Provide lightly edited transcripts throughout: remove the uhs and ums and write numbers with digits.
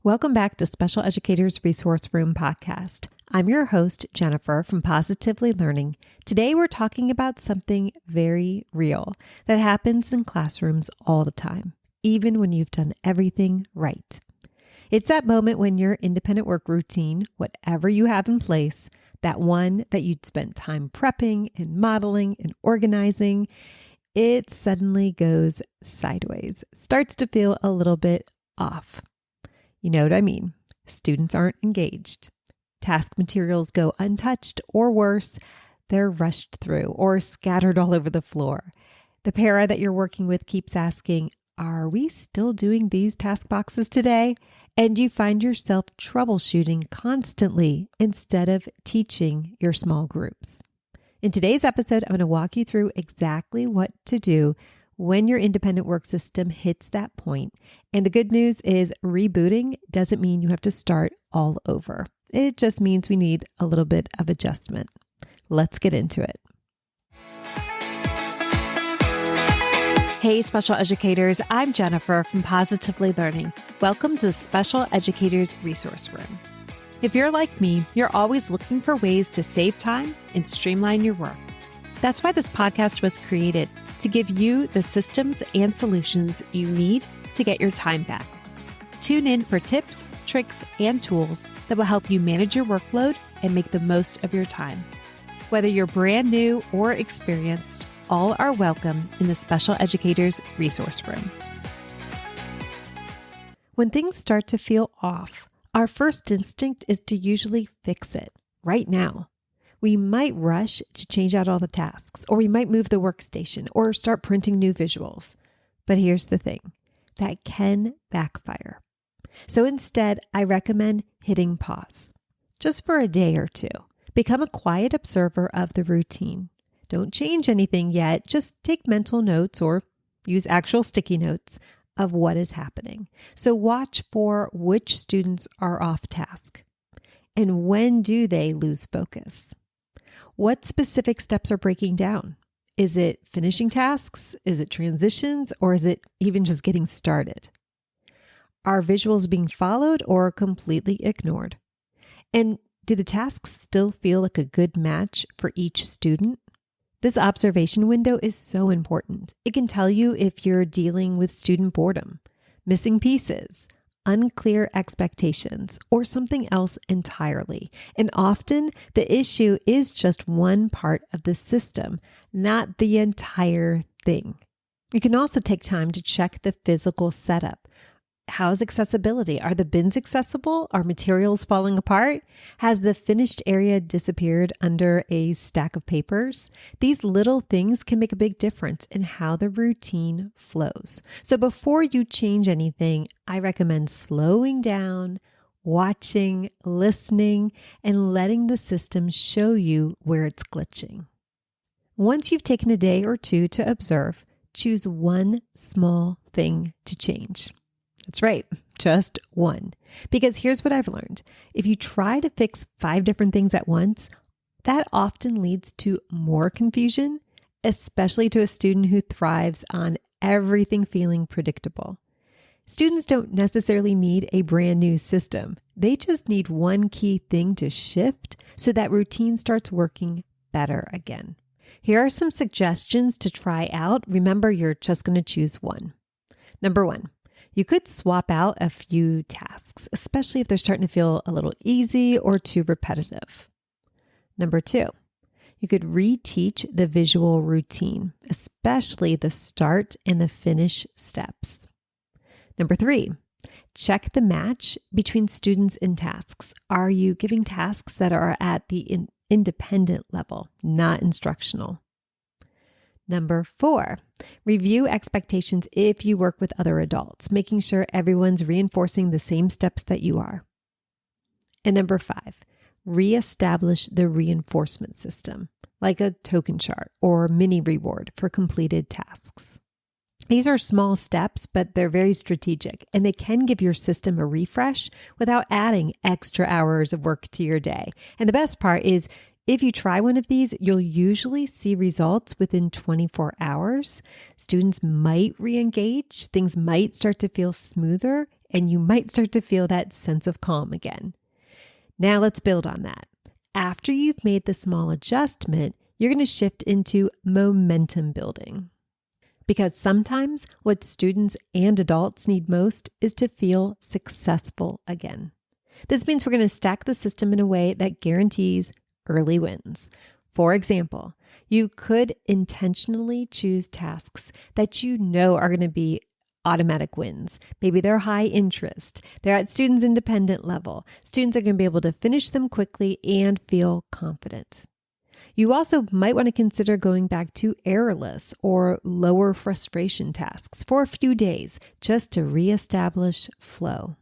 Welcome back to Special Educators Resource Room podcast. I'm your host, Jennifer from Positively Learning. Today we're talking about something very real that happens in classrooms all the time, even when you've done everything right. It's that moment when your independent work routine, whatever you have in place, that one that you'd spent time prepping and modeling and organizing, it suddenly goes sideways, starts to feel a little bit off. You know what I mean? Students aren't engaged. Task materials go untouched, or worse, they're rushed through or scattered all over the floor. The para that you're working with keeps asking, are we still doing these task boxes today? And you find yourself troubleshooting constantly instead of teaching your small groups. In today's episode, I'm going to walk you through exactly what to do when your independent work system hits that point. And the good news is rebooting doesn't mean you have to start all over. It just means we need a little bit of adjustment. Let's get into it. Hey, special educators, I'm Jennifer from Positively Learning. Welcome to the Special Educators Resource Room. If you're like me, you're always looking for ways to save time and streamline your work. That's why this podcast was created, to give you the systems and solutions you need to get your time back. Tune in for tips, tricks, and tools that will help you manage your workload and make the most of your time. Whether you're brand new or experienced, all are welcome in the Special Educators Resource Room. When things start to feel off, our first instinct is to usually fix it right now. We might rush to change out all the tasks, or we might move the workstation or start printing new visuals. But here's the thing, that can backfire. So instead, I recommend hitting pause, just for a day or two. Become a quiet observer of the routine. Don't change anything yet, just take mental notes or use actual sticky notes of what is happening. So watch for which students are off task, and when do they lose focus. What specific steps are breaking down? Is it finishing tasks? Is it transitions? Or is it even just getting started? Are visuals being followed or completely ignored? And do the tasks still feel like a good match for each student? This observation window is so important. It can tell you if you're dealing with student boredom, missing pieces, unclear expectations, or something else entirely. And often the issue is just one part of the system, not the entire thing. You can also take time to check the physical setup. How's accessibility? Are the bins accessible? Are materials falling apart? Has the finished area disappeared under a stack of papers? These little things can make a big difference in how the routine flows. So before you change anything, I recommend slowing down, watching, listening, and letting the system show you where it's glitching. Once you've taken a day or two to observe, choose one small thing to change. That's right, just one. Because here's what I've learned. If you try to fix 5 different things at once, that often leads to more confusion, especially to a student who thrives on everything feeling predictable. Students don't necessarily need a brand new system. They just need one key thing to shift so that routine starts working better again. Here are some suggestions to try out. Remember, you're just going to choose one. Number 1. You could swap out a few tasks, especially if they're starting to feel a little easy or too repetitive. Number 2, you could reteach the visual routine, especially the start and the finish steps. Number 3, check the match between students and tasks. Are you giving tasks that are at the independent level, not instructional? Number 4, review expectations if you work with other adults, making sure everyone's reinforcing the same steps that you are. And number 5, reestablish the reinforcement system, like a token chart or mini reward for completed tasks. These are small steps, but they're very strategic, and they can give your system a refresh without adding extra hours of work to your day. And the best part is, if you try one of these, you'll usually see results within 24 hours. Students might re-engage, things might start to feel smoother, and you might start to feel that sense of calm again. Now let's build on that. After you've made the small adjustment, you're going to shift into momentum building. Because sometimes what students and adults need most is to feel successful again. This means we're going to stack the system in a way that guarantees early wins. For example, you could intentionally choose tasks that you know are going to be automatic wins. Maybe they're high interest. They're at students' independent level. Students are going to be able to finish them quickly and feel confident. You also might want to consider going back to errorless or lower frustration tasks for a few days just to reestablish flow.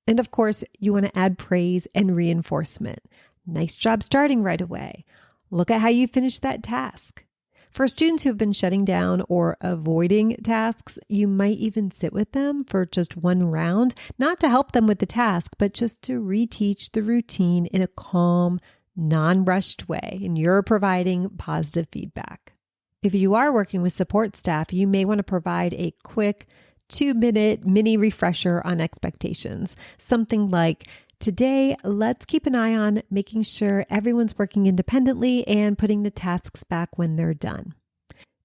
And of course, you want to add praise and reinforcement. Nice job starting right away. Look at how you finished that task. For students who have been shutting down or avoiding tasks, you might even sit with them for just one round, not to help them with the task, but just to reteach the routine in a calm, non-rushed way, and you're providing positive feedback. If you are working with support staff, you may want to provide a quick 2-minute mini refresher on expectations. Something like, today, let's keep an eye on making sure everyone's working independently and putting the tasks back when they're done.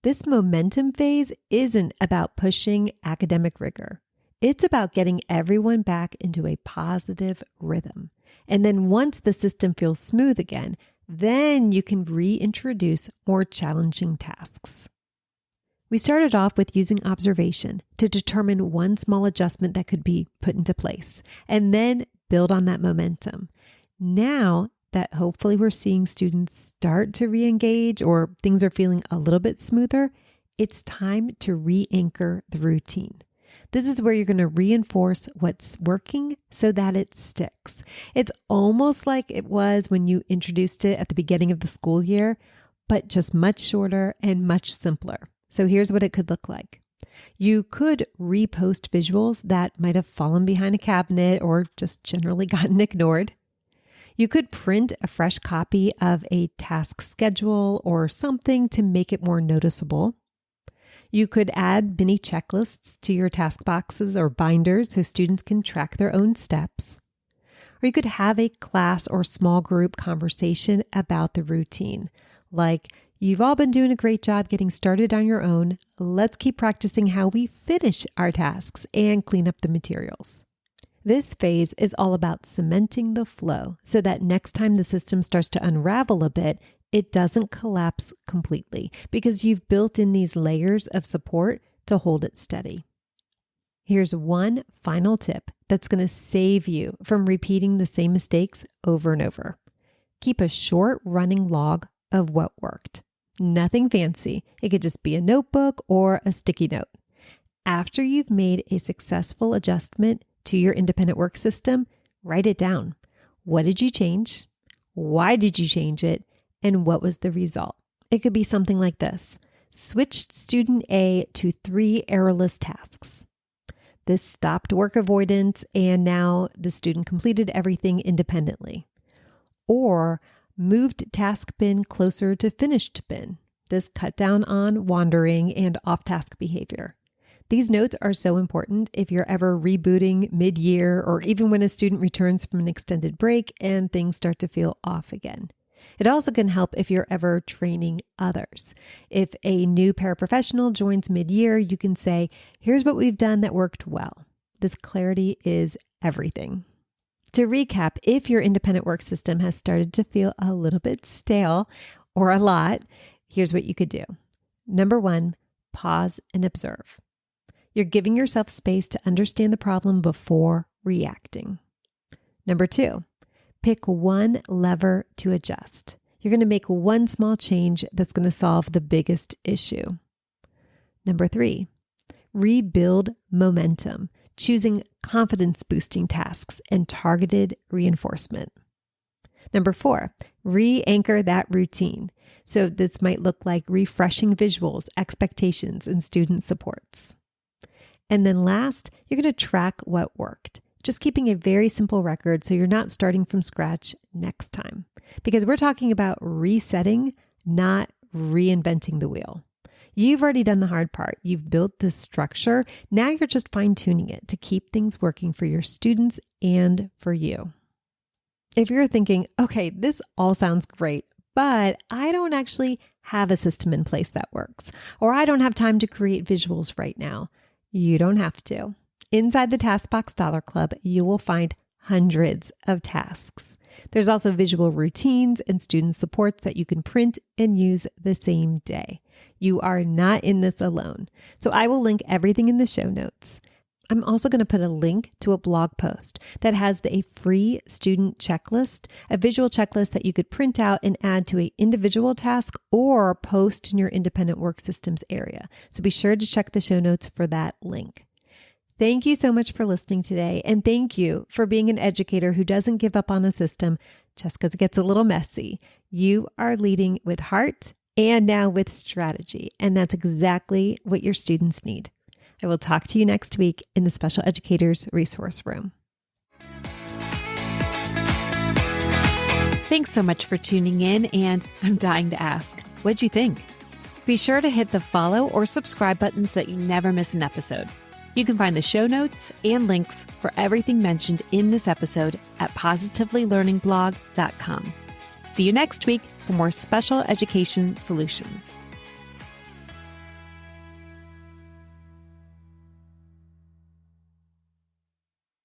This momentum phase isn't about pushing academic rigor. It's about getting everyone back into a positive rhythm. And then once the system feels smooth again, then you can reintroduce more challenging tasks. We started off with using observation to determine one small adjustment that could be put into place, and then build on that momentum. Now that hopefully we're seeing students start to re-engage or things are feeling a little bit smoother, it's time to re-anchor the routine. This is where you're going to reinforce what's working so that it sticks. It's almost like it was when you introduced it at the beginning of the school year, but just much shorter and much simpler. So here's what it could look like. You could repost visuals that might have fallen behind a cabinet or just generally gotten ignored. You could print a fresh copy of a task schedule or something to make it more noticeable. You could add mini checklists to your task boxes or binders so students can track their own steps. Or you could have a class or small group conversation about the routine, like, you've all been doing a great job getting started on your own. Let's keep practicing how we finish our tasks and clean up the materials. This phase is all about cementing the flow so that next time the system starts to unravel a bit, it doesn't collapse completely because you've built in these layers of support to hold it steady. Here's one final tip that's going to save you from repeating the same mistakes over and over. Keep a short running log of what worked. Nothing fancy. It could just be a notebook or a sticky note. After you've made a successful adjustment to your independent work system, write it down. What did you change? Why did you change it? And what was the result? It could be something like this. Switched student A to 3 errorless tasks. This stopped work avoidance, and now the student completed everything independently. Or moved task bin closer to finished bin. This cut down on wandering and off-task behavior. These notes are so important if you're ever rebooting mid-year or even when a student returns from an extended break and things start to feel off again. It also can help if you're ever training others. If a new paraprofessional joins mid-year, you can say, here's what we've done that worked well. This clarity is everything. To recap, if your independent work system has started to feel a little bit stale or a lot, here's what you could do. Number 1, pause and observe. You're giving yourself space to understand the problem before reacting. Number 2, pick one lever to adjust. You're going to make one small change that's going to solve the biggest issue. Number 3, rebuild momentum, choosing confidence-boosting tasks and targeted reinforcement. Number 4, re-anchor that routine. So this might look like refreshing visuals, expectations, and student supports. And then last, you're going to track what worked. Just keeping a very simple record so you're not starting from scratch next time. Because we're talking about resetting, not reinventing the wheel. You've already done the hard part. You've built this structure. Now you're just fine-tuning it to keep things working for your students and for you. If you're thinking, okay, this all sounds great, but I don't actually have a system in place that works, or I don't have time to create visuals right now, you don't have to. Inside the TaskBox Dollar Club, you will find hundreds of tasks. There's also visual routines and student supports that you can print and use the same day. You are not in this alone. So I will link everything in the show notes. I'm also going to put a link to a blog post that has a free student checklist, a visual checklist that you could print out and add to an individual task or post in your independent work systems area. So be sure to check the show notes for that link. Thank you so much for listening today. And thank you for being an educator who doesn't give up on a system just because it gets a little messy. You are leading with heart and now with strategy. And that's exactly what your students need. I will talk to you next week in the Special Educators Resource Room. Thanks so much for tuning in, and I'm dying to ask, what'd you think? Be sure to hit the follow or subscribe button so that you never miss an episode. You can find the show notes and links for everything mentioned in this episode at positivelylearningblog.com. See you next week for more special education solutions.